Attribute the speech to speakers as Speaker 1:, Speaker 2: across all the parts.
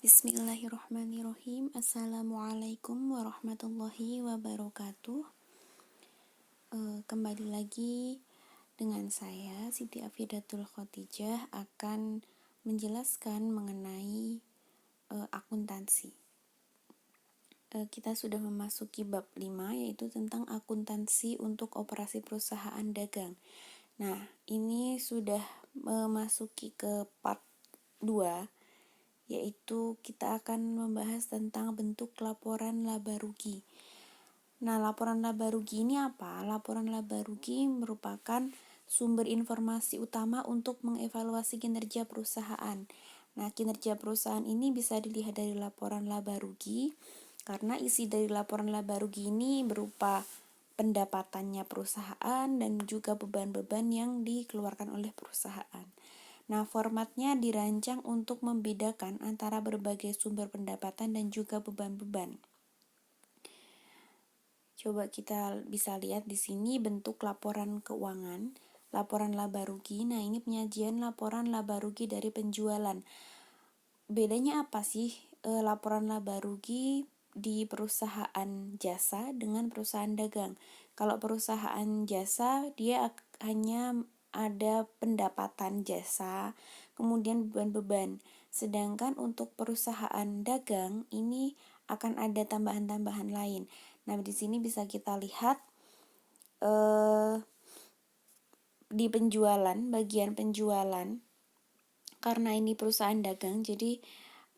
Speaker 1: Bismillahirrahmanirrahim. Assalamualaikum warahmatullahi wabarakatuh. Kembali lagi dengan saya Siti Afidatul Khotijah akan menjelaskan mengenai akuntansi. Kita sudah memasuki bab 5, yaitu tentang akuntansi untuk operasi perusahaan dagang. Nah, ini sudah memasuki ke part 2, yaitu kita akan membahas tentang bentuk laporan laba rugi. Nah, laporan laba rugi ini apa? Laporan laba rugi merupakan sumber informasi utama untuk mengevaluasi kinerja perusahaan. Nah, kinerja perusahaan ini bisa dilihat dari laporan laba rugi, karena isi dari laporan laba rugi ini berupa pendapatannya perusahaan dan juga beban-beban yang dikeluarkan oleh perusahaan. Nah, formatnya dirancang untuk membedakan antara berbagai sumber pendapatan dan juga beban-beban. Coba kita bisa lihat di sini bentuk laporan keuangan, laporan laba rugi. Nah, ini penyajian laporan laba rugi dari penjualan. Bedanya apa sih laporan laba rugi di perusahaan jasa dengan perusahaan dagang? Kalau perusahaan jasa, dia hanya ada pendapatan jasa, kemudian beban-beban. Sedangkan untuk perusahaan dagang ini akan ada tambahan-tambahan lain. Nah, di sini bisa kita lihat di penjualan, bagian penjualan, karena ini perusahaan dagang, jadi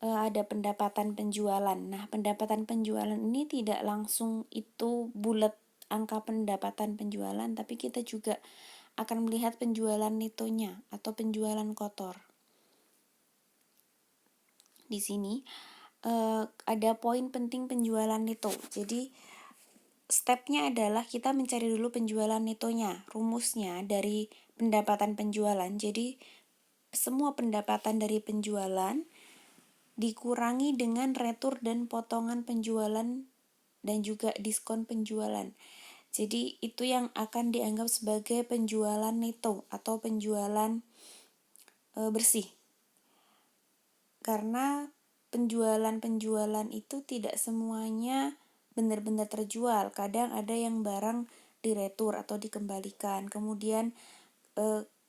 Speaker 1: ada pendapatan penjualan. Nah, pendapatan penjualan ini tidak langsung itu bulat angka pendapatan penjualan, tapi kita juga akan melihat penjualan netonya atau penjualan kotor. Di sini ada poin penting penjualan neto. Jadi stepnya adalah kita mencari dulu penjualan netonya. Rumusnya dari pendapatan penjualan. Jadi semua pendapatan dari penjualan dikurangi dengan retur dan potongan penjualan dan juga diskon penjualan. Jadi itu yang akan dianggap sebagai penjualan neto atau penjualan bersih. Karena penjualan itu tidak semuanya benar-benar terjual. Kadang ada yang barang diretur atau dikembalikan. Kemudian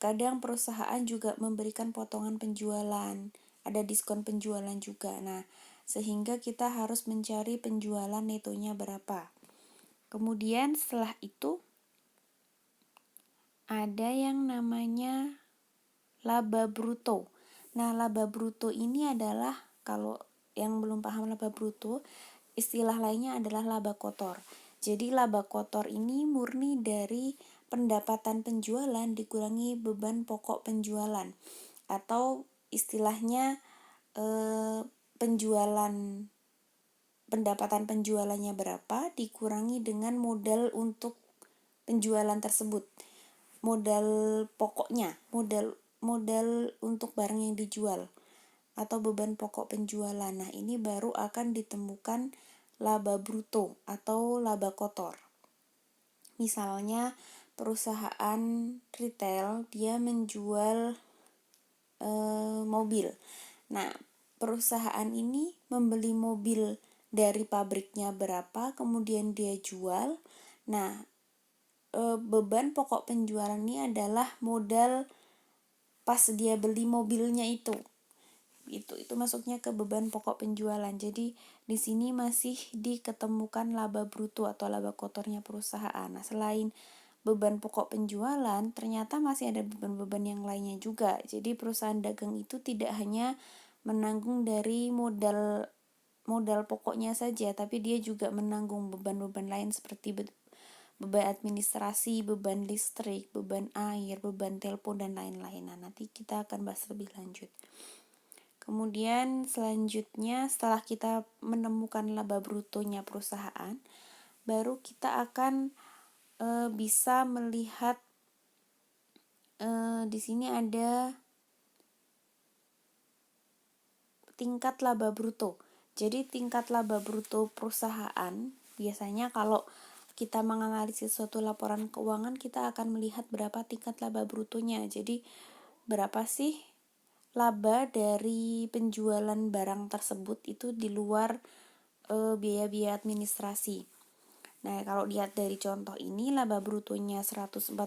Speaker 1: kadang perusahaan juga memberikan potongan penjualan, ada diskon penjualan juga. Nah, sehingga kita harus mencari penjualan netonya berapa. Kemudian setelah itu ada yang namanya laba bruto. Nah, laba bruto ini adalah, kalau yang belum paham laba bruto, istilah lainnya adalah laba kotor. Jadi laba kotor ini murni dari pendapatan penjualan dikurangi beban pokok penjualan, atau istilahnya pendapatan penjualannya berapa dikurangi dengan modal untuk penjualan tersebut. Modal pokoknya, modal untuk barang yang dijual atau beban pokok penjualan. Nah, ini baru akan ditemukan laba bruto atau laba kotor. Misalnya perusahaan retail, dia menjual mobil. Nah, perusahaan ini membeli mobil dari pabriknya berapa, kemudian dia jual. Nah, beban pokok penjualan ini adalah modal pas dia beli mobilnya itu masuknya ke beban pokok penjualan. Jadi di sini masih diketemukan laba bruto atau laba kotornya perusahaan. Nah, selain beban pokok penjualan, ternyata masih ada beban-beban yang lainnya juga. Jadi perusahaan dagang itu tidak hanya menanggung dari modal pokoknya saja, tapi dia juga menanggung beban-beban lain seperti beban administrasi, beban listrik, beban air, beban telepon, dan lain-lain. Nah, nanti kita akan bahas lebih lanjut. Kemudian selanjutnya, setelah kita menemukan laba brutonya perusahaan, baru kita akan bisa melihat di sini ada tingkat laba bruto. Jadi tingkat laba bruto perusahaan, biasanya kalau kita menganalisis suatu laporan keuangan, kita akan melihat berapa tingkat laba brutonya. Jadi berapa sih laba dari penjualan barang tersebut itu di luar biaya-biaya administrasi. Nah, kalau lihat dari contoh ini, laba brutonya 144.000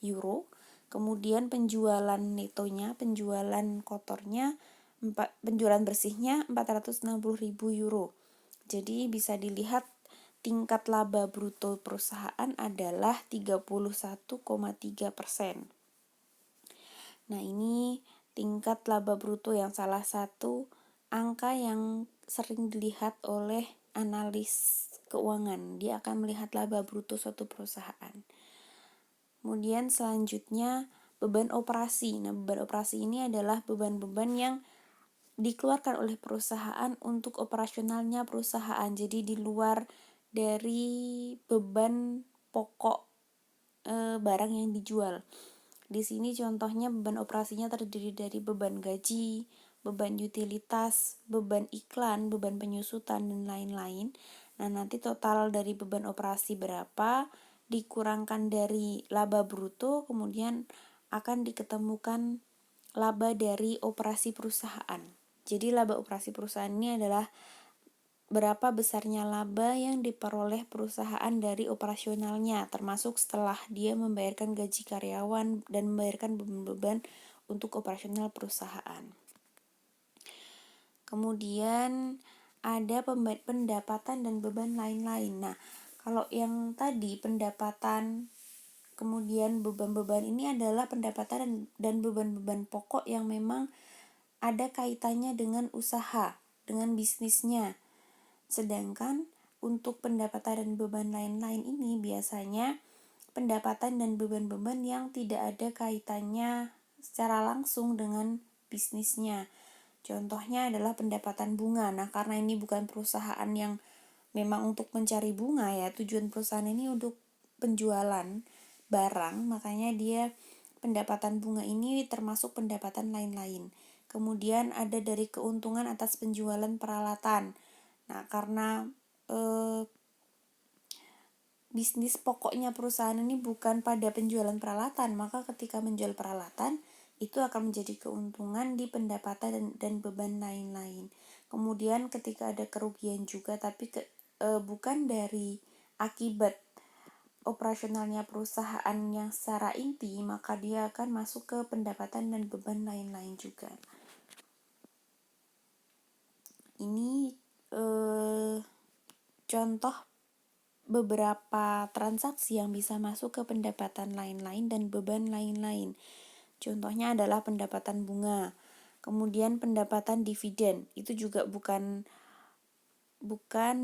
Speaker 1: euro, kemudian penjualan netonya, penjualan kotornya, penjualan bersihnya 460.000 euro. Jadi bisa dilihat tingkat laba bruto perusahaan adalah 31,3%. Nah, ini tingkat laba bruto yang salah satu angka yang sering dilihat oleh analis keuangan. Dia akan melihat laba bruto suatu perusahaan. Kemudian selanjutnya beban operasi. Nah, beban operasi ini adalah beban-beban yang dikeluarkan oleh perusahaan untuk operasionalnya perusahaan. Jadi di luar dari beban pokok barang yang dijual. Di sini contohnya beban operasinya terdiri dari beban gaji, beban utilitas, beban iklan, beban penyusutan, dan lain-lain. Nah, nanti total dari beban operasi berapa, dikurangkan dari laba bruto, kemudian akan diketemukan laba dari operasi perusahaan. Jadi laba operasi perusahaan ini adalah berapa besarnya laba yang diperoleh perusahaan dari operasionalnya, termasuk setelah dia membayarkan gaji karyawan dan membayarkan beban-beban untuk operasional perusahaan. Kemudian ada pendapatan dan beban lain-lain. Nah, kalau yang tadi pendapatan kemudian beban-beban ini adalah pendapatan dan beban-beban pokok yang memang ada kaitannya dengan usaha, dengan bisnisnya. Sedangkan untuk pendapatan dan beban lain-lain ini biasanya pendapatan dan beban-beban yang tidak ada kaitannya secara langsung dengan bisnisnya. Contohnya adalah pendapatan bunga. Nah, karena ini bukan perusahaan yang memang untuk mencari bunga ya, tujuan perusahaan ini untuk penjualan barang, makanya dia pendapatan bunga ini termasuk pendapatan lain-lain. Kemudian ada dari keuntungan atas penjualan peralatan. Nah, karena bisnis pokoknya perusahaan ini bukan pada penjualan peralatan, maka ketika menjual peralatan itu akan menjadi keuntungan di pendapatan dan beban lain-lain. Kemudian ketika ada kerugian juga tapi bukan dari akibat operasionalnya perusahaan yang secara inti, maka dia akan masuk ke pendapatan dan beban lain-lain juga. Ini contoh beberapa transaksi yang bisa masuk ke pendapatan lain-lain dan beban lain-lain. Contohnya adalah pendapatan bunga, kemudian pendapatan dividen. Itu juga bukan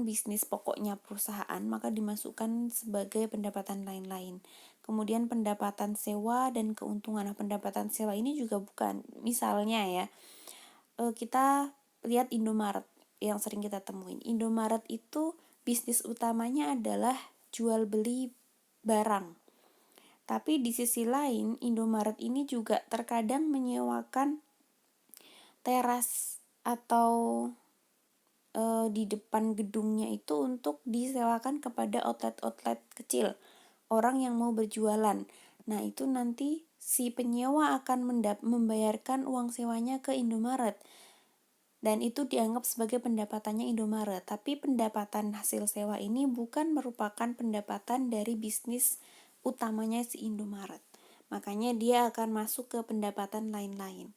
Speaker 1: bisnis pokoknya perusahaan, maka dimasukkan sebagai pendapatan lain-lain. Kemudian pendapatan sewa dan keuntungan. Nah, pendapatan sewa ini juga bukan. Misalnya ya, kita lihat Indomaret yang sering kita temuin. Indomaret itu bisnis utamanya adalah jual beli barang. Tapi di sisi lain, Indomaret ini juga terkadang menyewakan teras atau di depan gedungnya itu untuk disewakan kepada outlet-outlet kecil, orang yang mau berjualan. Nah, itu nanti si penyewa akan membayarkan uang sewanya ke Indomaret. Dan itu dianggap sebagai pendapatannya Indomaret. Tapi pendapatan hasil sewa ini bukan merupakan pendapatan dari bisnis utamanya si Indomaret. Makanya dia akan masuk ke pendapatan lain-lain.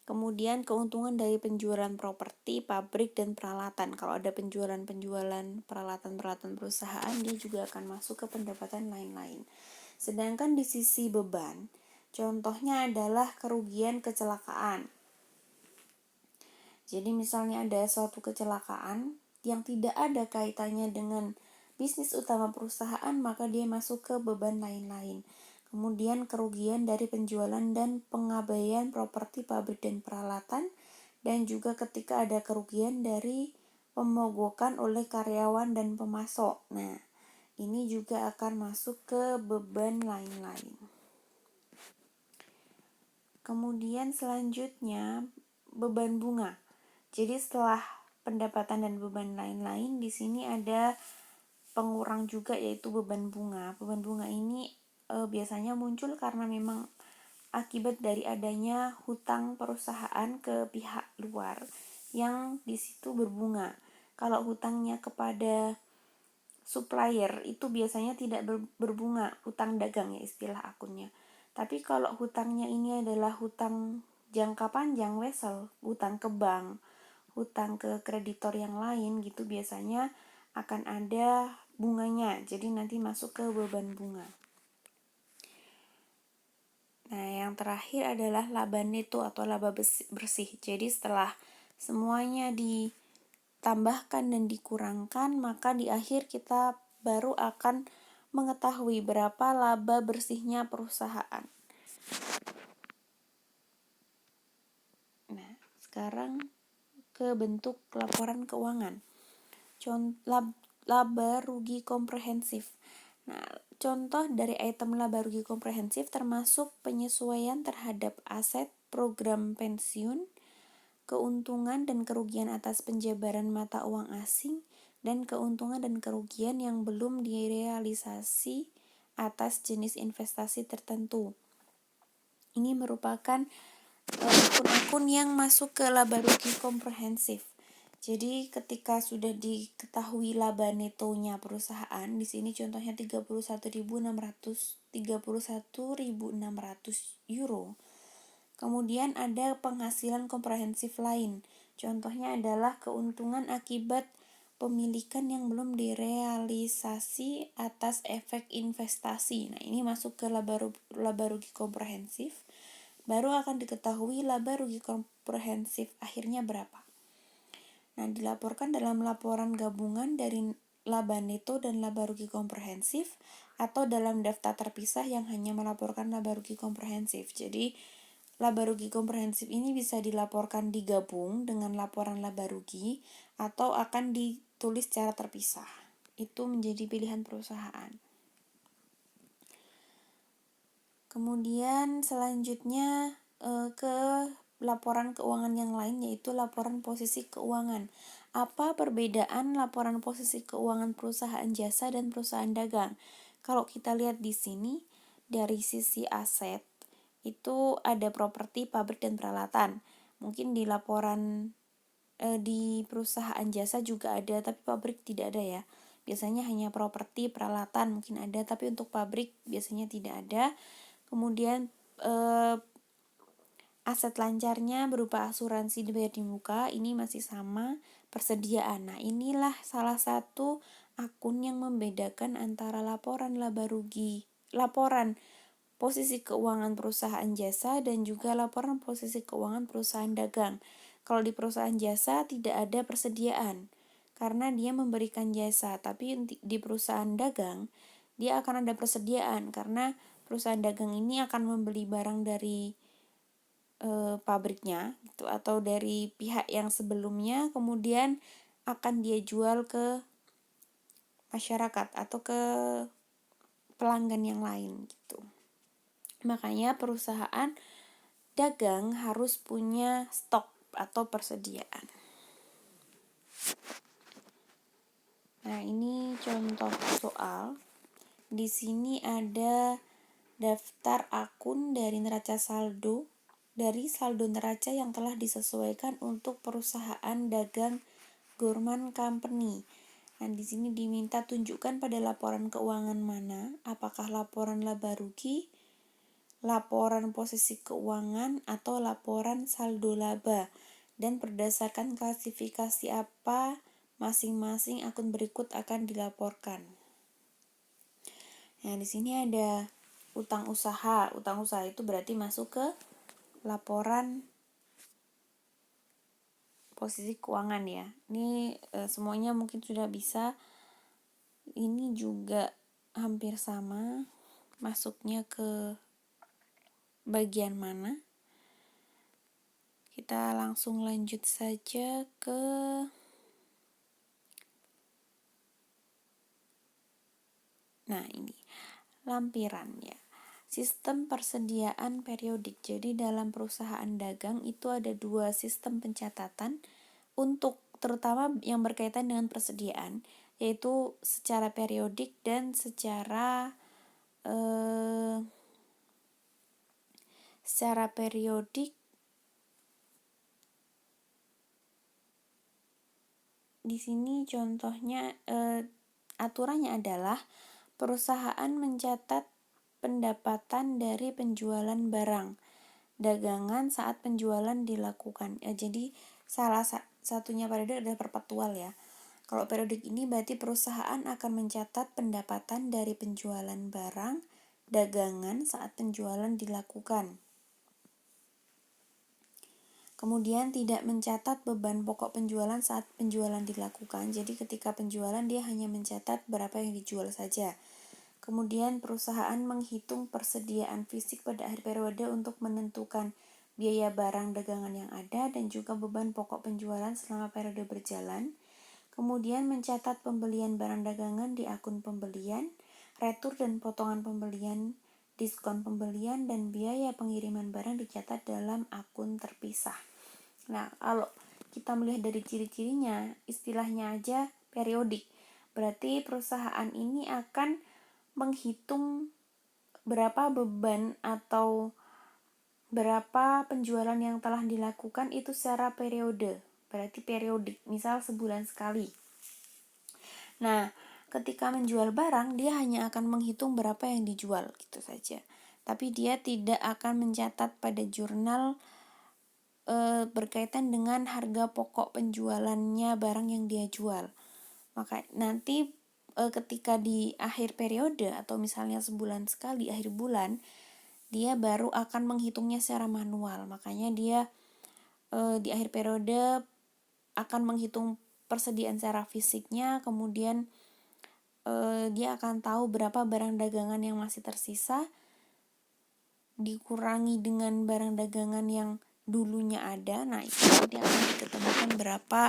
Speaker 1: Kemudian keuntungan dari penjualan properti, pabrik, dan peralatan. Kalau ada penjualan peralatan-peralatan perusahaan, dia juga akan masuk ke pendapatan lain-lain. Sedangkan di sisi beban, contohnya adalah kerugian kecelakaan. Jadi misalnya ada suatu kecelakaan yang tidak ada kaitannya dengan bisnis utama perusahaan, maka dia masuk ke beban lain-lain. Kemudian kerugian dari penjualan dan pengabaian properti, pabrik, dan peralatan, dan juga ketika ada kerugian dari pemogokan oleh karyawan dan pemasok. Nah, ini juga akan masuk ke beban lain-lain. Kemudian selanjutnya beban bunga. Jadi setelah pendapatan dan beban lain-lain, di sini ada pengurang juga yaitu beban bunga. Beban bunga ini biasanya muncul karena memang akibat dari adanya hutang perusahaan ke pihak luar yang di situ berbunga. Kalau hutangnya kepada supplier itu biasanya tidak berbunga, hutang dagang ya istilah akunnya. Tapi kalau hutangnya ini adalah hutang jangka panjang, wesel, hutang ke bank, hutang ke kreditor yang lain gitu, biasanya akan ada bunganya, jadi nanti masuk ke beban bunga. Nah, yang terakhir adalah laba neto atau laba bersih. Jadi setelah semuanya ditambahkan dan dikurangkan, maka di akhir kita baru akan mengetahui berapa laba bersihnya perusahaan. Nah, sekarang ke bentuk laporan keuangan. Laba rugi komprehensif. Nah, contoh dari item laba rugi komprehensif termasuk penyesuaian terhadap aset program pensiun, keuntungan dan kerugian atas penjabaran mata uang asing, dan keuntungan dan kerugian yang belum direalisasi atas jenis investasi tertentu. Ini merupakan akun-akun yang masuk ke laba rugi komprehensif. Jadi ketika sudah diketahui laba netonya perusahaan, di sini contohnya 31.600 euro. Kemudian ada penghasilan komprehensif lain. Contohnya adalah keuntungan akibat pemilikan yang belum direalisasi atas efek investasi. Nah, ini masuk ke laba rugi komprehensif. Baru akan diketahui laba rugi komprehensif akhirnya berapa. Nah, dilaporkan dalam laporan gabungan dari laba neto dan laba rugi komprehensif atau dalam daftar terpisah yang hanya melaporkan laba rugi komprehensif. Jadi, laba rugi komprehensif ini bisa dilaporkan digabung dengan laporan laba rugi atau akan ditulis secara terpisah. Itu menjadi pilihan perusahaan. Kemudian selanjutnya ke laporan keuangan yang lain, yaitu laporan posisi keuangan. Apa perbedaan laporan posisi keuangan perusahaan jasa dan perusahaan dagang? Kalau kita lihat di sini, dari sisi aset itu ada properti, pabrik, dan peralatan. Mungkin di laporan di perusahaan jasa juga ada, tapi pabrik tidak ada ya. Biasanya hanya properti, peralatan mungkin ada, tapi untuk pabrik biasanya tidak ada. Kemudian aset lancarnya berupa asuransi dibayar di muka, ini masih sama persediaan. Nah, inilah salah satu akun yang membedakan antara laporan laba rugi, laporan posisi keuangan perusahaan jasa dan juga laporan posisi keuangan perusahaan dagang. Kalau di perusahaan jasa tidak ada persediaan karena dia memberikan jasa, tapi di perusahaan dagang dia akan ada persediaan karena perusahaan dagang ini akan membeli barang dari pabriknya gitu, atau dari pihak yang sebelumnya, kemudian akan dia jual ke masyarakat atau ke pelanggan yang lain gitu. Makanya perusahaan dagang harus punya stok atau persediaan. Nah, ini contoh soal. Di sini ada daftar akun dari neraca saldo, dari saldo neraca yang telah disesuaikan untuk perusahaan dagang Gorman Company. Nah, di sini diminta tunjukkan pada laporan keuangan mana, apakah laporan laba rugi, laporan posisi keuangan, atau laporan saldo laba, dan berdasarkan klasifikasi apa masing-masing akun berikut akan dilaporkan. Nah, di sini ada utang usaha. Utang usaha itu berarti masuk ke laporan posisi keuangan ya. Ini semuanya mungkin sudah bisa. Ini juga hampir sama masuknya ke bagian mana. Kita langsung lanjut saja ke ini lampiran ya. Sistem persediaan periodik. Jadi dalam perusahaan dagang itu ada 2 sistem pencatatan untuk terutama yang berkaitan dengan persediaan, yaitu secara periodik dan secara secara periodik. Di sini contohnya aturannya adalah perusahaan mencatat pendapatan dari penjualan barang dagangan saat penjualan dilakukan. Jadi salah satunya periodik adalah perpetual ya. Kalau periodik ini berarti perusahaan akan mencatat pendapatan dari penjualan barang dagangan saat penjualan dilakukan. Kemudian tidak mencatat beban pokok penjualan saat penjualan dilakukan. Jadi ketika penjualan dia hanya mencatat berapa yang dijual saja. Kemudian perusahaan menghitung persediaan fisik pada akhir periode untuk menentukan biaya barang dagangan yang ada dan juga beban pokok penjualan selama periode berjalan. Kemudian mencatat pembelian barang dagangan di akun pembelian, retur dan potongan pembelian, diskon pembelian, dan biaya pengiriman barang dicatat dalam akun terpisah. Nah, kalau kita melihat dari ciri-cirinya, istilahnya aja periodik. Berarti perusahaan ini akan menghitung berapa beban atau berapa penjualan yang telah dilakukan itu secara periode. Berarti periodik, misal sebulan sekali. Nah, ketika menjual barang, dia hanya akan menghitung berapa yang dijual, gitu saja. Tapi dia tidak akan mencatat pada jurnal berkaitan dengan harga pokok penjualannya barang yang dia jual. Maka nanti ketika di akhir periode atau misalnya sebulan sekali akhir bulan, dia baru akan menghitungnya secara manual. Makanya dia di akhir periode akan menghitung persediaan secara fisiknya, kemudian dia akan tahu berapa barang dagangan yang masih tersisa dikurangi dengan barang dagangan yang dulunya ada. Nah, itu nanti akan diketemukan berapa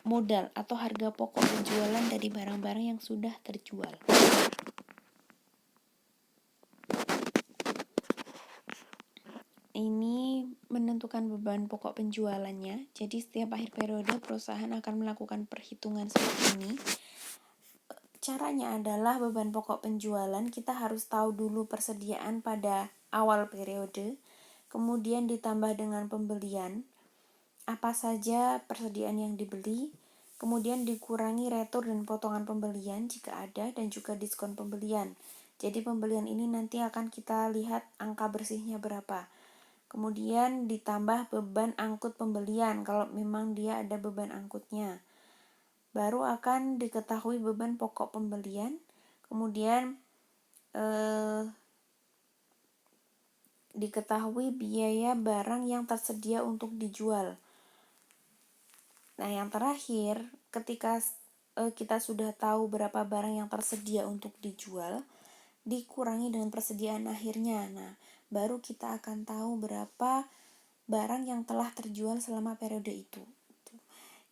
Speaker 1: modal atau harga pokok penjualan dari barang-barang yang sudah terjual. Ini menentukan beban pokok penjualannya. Jadi setiap akhir periode perusahaan akan melakukan perhitungan seperti ini. Caranya adalah beban pokok penjualan kita harus tahu dulu persediaan pada awal periode, kemudian ditambah dengan pembelian, apa saja persediaan yang dibeli, kemudian dikurangi retur dan potongan pembelian jika ada, dan juga diskon pembelian. Jadi pembelian ini nanti akan kita lihat angka bersihnya berapa. Kemudian ditambah beban angkut pembelian kalau memang dia ada beban angkutnya. Baru akan diketahui beban pokok pembelian. Kemudian diketahui biaya barang yang tersedia untuk dijual. Nah, yang terakhir, ketika kita sudah tahu berapa barang yang tersedia untuk dijual, dikurangi dengan persediaan akhirnya. Nah, baru kita akan tahu berapa barang yang telah terjual selama periode itu.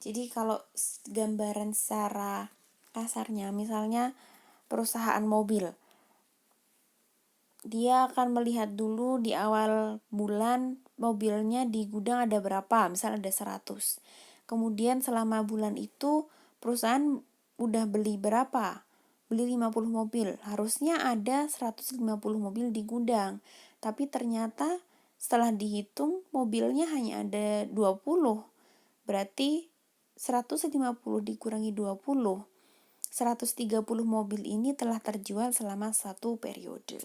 Speaker 1: Jadi kalau gambaran secara kasarnya, misalnya perusahaan mobil, dia akan melihat dulu di awal bulan mobilnya di gudang ada berapa, misal ada 100. Kemudian selama bulan itu perusahaan udah beli berapa? Beli 50 mobil. Harusnya ada 150 mobil di gudang. Tapi ternyata setelah dihitung mobilnya hanya ada 20. Berarti 150 dikurangi 20, 130 mobil ini telah terjual selama satu periode.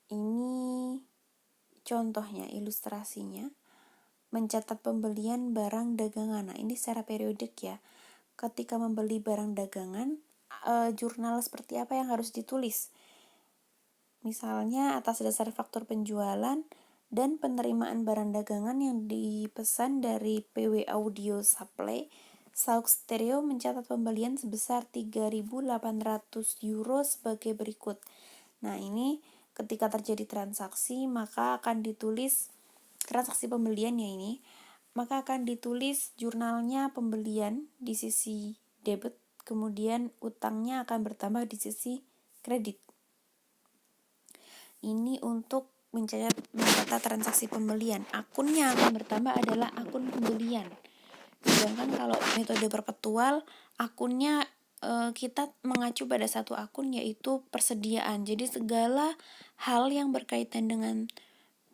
Speaker 1: Ini contohnya, ilustrasinya. Mencatat pembelian barang dagangan. Nah, ini secara periodik ya. Ketika membeli barang dagangan, jurnal seperti apa yang harus ditulis? Misalnya atas dasar faktur penjualan dan penerimaan barang dagangan yang dipesan dari PW Audio Supply, Sauk Stereo mencatat pembelian sebesar 3.800 euro sebagai berikut. Nah, ini ketika terjadi transaksi, maka akan ditulis transaksi pembelian ya ini, maka akan ditulis jurnalnya pembelian di sisi debit, kemudian utangnya akan bertambah di sisi kredit. Ini untuk mencatat transaksi pembelian. Akunnya akan bertambah adalah akun pembelian. Sedangkan kalau metode perpetual, akunnya kita mengacu pada satu akun, yaitu persediaan. Jadi segala hal yang berkaitan dengan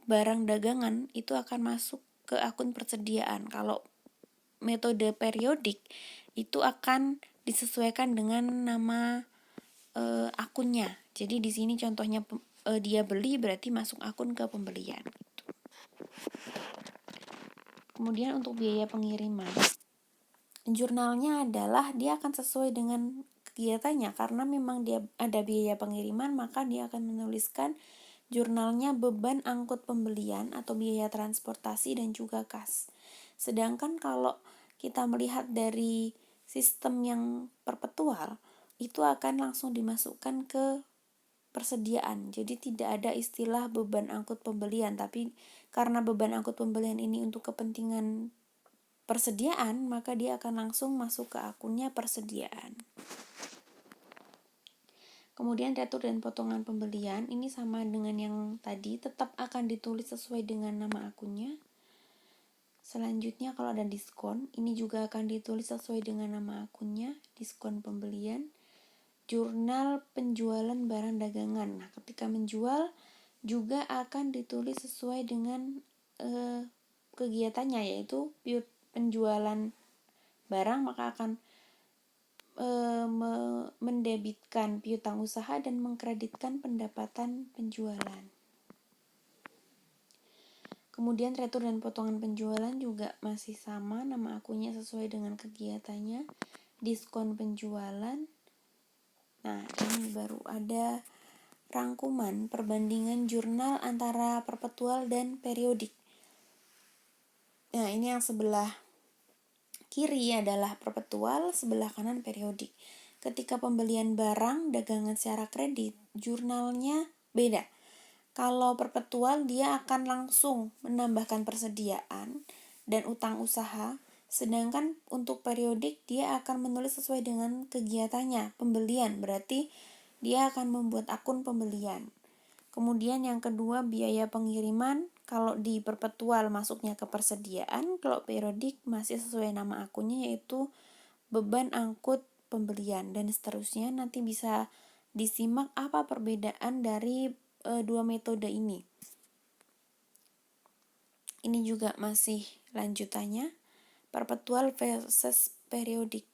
Speaker 1: barang dagangan itu akan masuk ke akun persediaan. Kalau metode periodik itu akan disesuaikan dengan nama akunnya. Jadi di sini contohnya dia beli, berarti masuk akun ke pembelian. Kemudian untuk biaya pengiriman, jurnalnya adalah dia akan sesuai dengan kegiatannya. Karena memang dia ada biaya pengiriman, maka dia akan menuliskan jurnalnya beban angkut pembelian atau biaya transportasi dan juga kas. Sedangkan kalau kita melihat dari sistem yang perpetual, itu akan langsung dimasukkan ke persediaan. Jadi tidak ada istilah beban angkut pembelian, tapi karena beban angkut pembelian ini untuk kepentingan persediaan, maka dia akan langsung masuk ke akunnya persediaan. Kemudian retur dan potongan pembelian ini sama dengan yang tadi, tetap akan ditulis sesuai dengan nama akunnya. Selanjutnya kalau ada diskon, ini juga akan ditulis sesuai dengan nama akunnya, diskon pembelian. Jurnal penjualan barang dagangan. Nah, ketika menjual juga akan ditulis sesuai dengan kegiatannya, yaitu penjualan barang, maka akan mendebitkan piutang usaha dan mengkreditkan pendapatan penjualan. Kemudian retur dan potongan penjualan juga masih sama, nama akunnya sesuai dengan kegiatannya, diskon penjualan. Nah, ini baru ada rangkuman perbandingan jurnal antara perpetual dan periodik. Nah, ini yang sebelah kiri adalah perpetual, sebelah kanan periodik. Ketika pembelian barang dagangan secara kredit, jurnalnya beda. Kalau perpetual dia akan langsung menambahkan persediaan dan utang usaha, sedangkan untuk periodik dia akan menulis sesuai dengan kegiatannya, pembelian, berarti dia akan membuat akun pembelian. Kemudian yang kedua, biaya pengiriman. Kalau di perpetual masuknya ke persediaan, kalau periodik masih sesuai nama akunnya, yaitu beban angkut pembelian, dan seterusnya. Nanti bisa disimak apa perbedaan dari dua metode ini. Ini juga masih lanjutannya, perpetual versus periodik.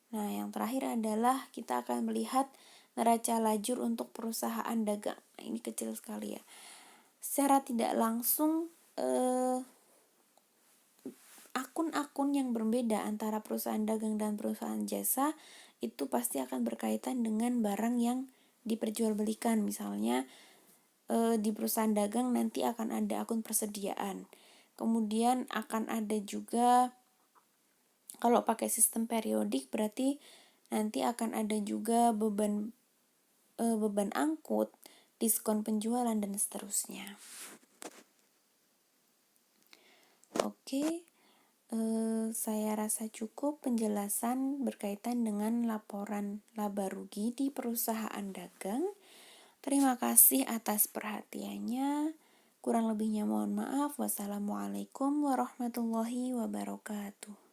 Speaker 1: Nah, yang terakhir adalah kita akan melihat neraca lajur untuk perusahaan dagang. Nah, ini kecil sekali ya. Secara tidak langsung akun-akun yang berbeda antara perusahaan dagang dan perusahaan jasa itu pasti akan berkaitan dengan barang yang diperjualbelikan. Misalnya di perusahaan dagang nanti akan ada akun persediaan. Kemudian akan ada juga, kalau pakai sistem periodik berarti nanti akan ada juga beban angkut, diskon penjualan, dan seterusnya. Oke, saya rasa cukup penjelasan berkaitan dengan laporan laba rugi di perusahaan dagang. Terima kasih atas perhatiannya. Kurang lebihnya mohon maaf. Wassalamualaikum warahmatullahi wabarakatuh.